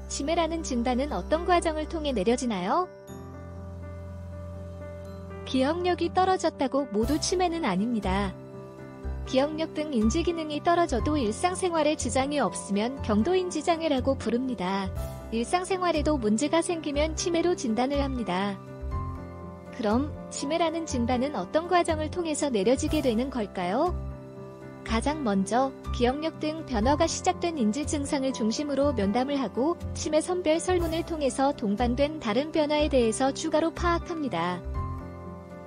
치매라는 진단은 어떤 과정을 통해 내려지나요? 기억력이 떨어졌다고 모두 치매는 아닙니다. 기억력 등 인지기능이 떨어져도 일상생활에 지장이 없으면 경도인지장애라고 부릅니다. 일상생활에도 문제가 생기면 치매로 진단을 합니다. 그럼 치매라는 진단은 어떤 과정을 통해서 내려지게 되는 걸까요? 가장 먼저 기억력 등 변화가 시작된 인지 증상을 중심으로 면담을 하고 치매 선별 설문을 통해서 동반된 다른 변화에 대해서 추가로 파악합니다.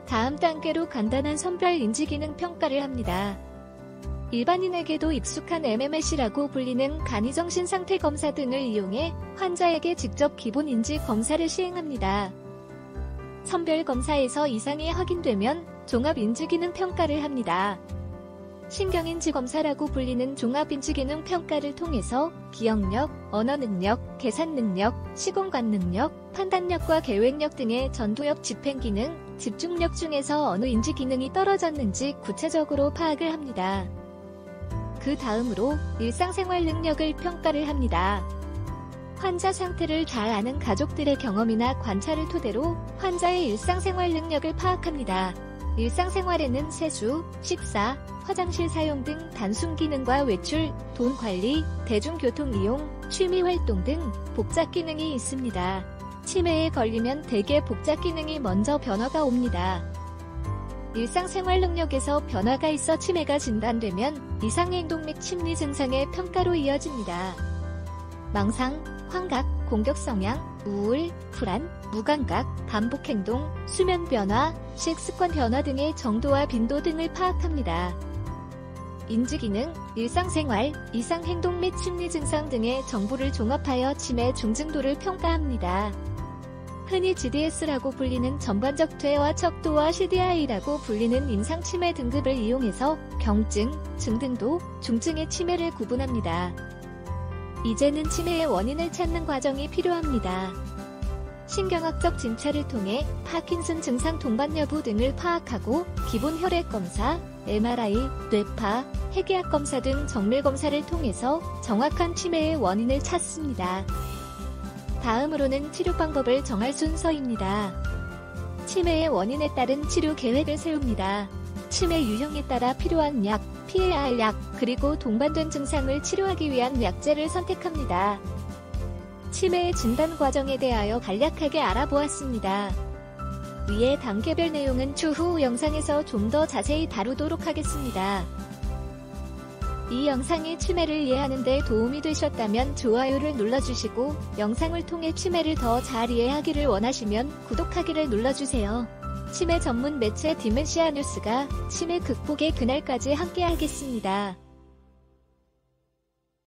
다음 단계로 간단한 선별 인지기능 평가를 합니다. 일반인에게도 익숙한 MMS라고 불리는 간이정신상태 검사 등을 이용해 환자에게 직접 기본 인지 검사를 시행합니다. 선별 검사에서 이상이 확인되면 종합 인지기능 평가를 합니다. 신경인지 검사라고 불리는 종합 인지기능 평가를 통해서 기억력, 언어 능력, 계산 능력, 시공간 능력, 판단력과 계획력 등의 전도역 집행 기능, 집중력 중에서 어느 인지 기능이 떨어졌는지 구체적으로 파악을 합니다. 그 다음으로 일상생활 능력을 평가를 합니다. 환자 상태를 잘 아는 가족들의 경험이나 관찰을 토대로 환자의 일상생활 능력을 파악합니다. 일상생활에는 세수, 식사, 화장실 사용 등 단순 기능과 외출, 돈 관리, 대중교통 이용, 취미 활동 등 복잡 기능이 있습니다. 치매에 걸리면 대개 복잡 기능이 먼저 변화가 옵니다. 일상생활 능력에서 변화가 있어 치매가 진단되면 이상행동 및 심리 증상의 평가로 이어집니다. 망상, 환각, 공격 성향, 우울, 불안, 무감각, 반복 행동, 수면 변화, 식습관 변화 등의 정도와 빈도 등을 파악합니다. 인지기능, 일상생활, 이상행동 및 심리 증상 등의 정보를 종합하여 치매 중증도를 평가합니다. 흔히 GDS라고 불리는 전반적 퇴화 척도와 CDI라고 불리는 임상치매 등급을 이용해서 경증, 중등도, 중증의 치매를 구분합니다. 이제는 치매의 원인을 찾는 과정이 필요합니다. 신경학적 진찰을 통해 파킨슨 증상 동반 여부 등을 파악하고 기본 혈액 검사, MRI, 뇌파, 핵의학 검사 등 정밀 검사를 통해서 정확한 치매의 원인을 찾습니다. 다음으로는 치료 방법을 정할 순서입니다. 치매의 원인에 따른 치료 계획을 세웁니다. 치매 유형에 따라 필요한 약, 피해야 할 약, 그리고 동반된 증상을 치료하기 위한 약제를 선택합니다. 치매의 진단 과정에 대하여 간략하게 알아보았습니다. 위의 단계별 내용은 추후 영상에서 좀 더 자세히 다루도록 하겠습니다. 이 영상이 치매를 이해하는 데 도움이 되셨다면 좋아요를 눌러주시고 영상을 통해 치매를 더 잘 이해하기를 원하시면 구독하기를 눌러주세요. 치매 전문 매체 디멘시아 뉴스가 치매 극복의 그날까지 함께하겠습니다.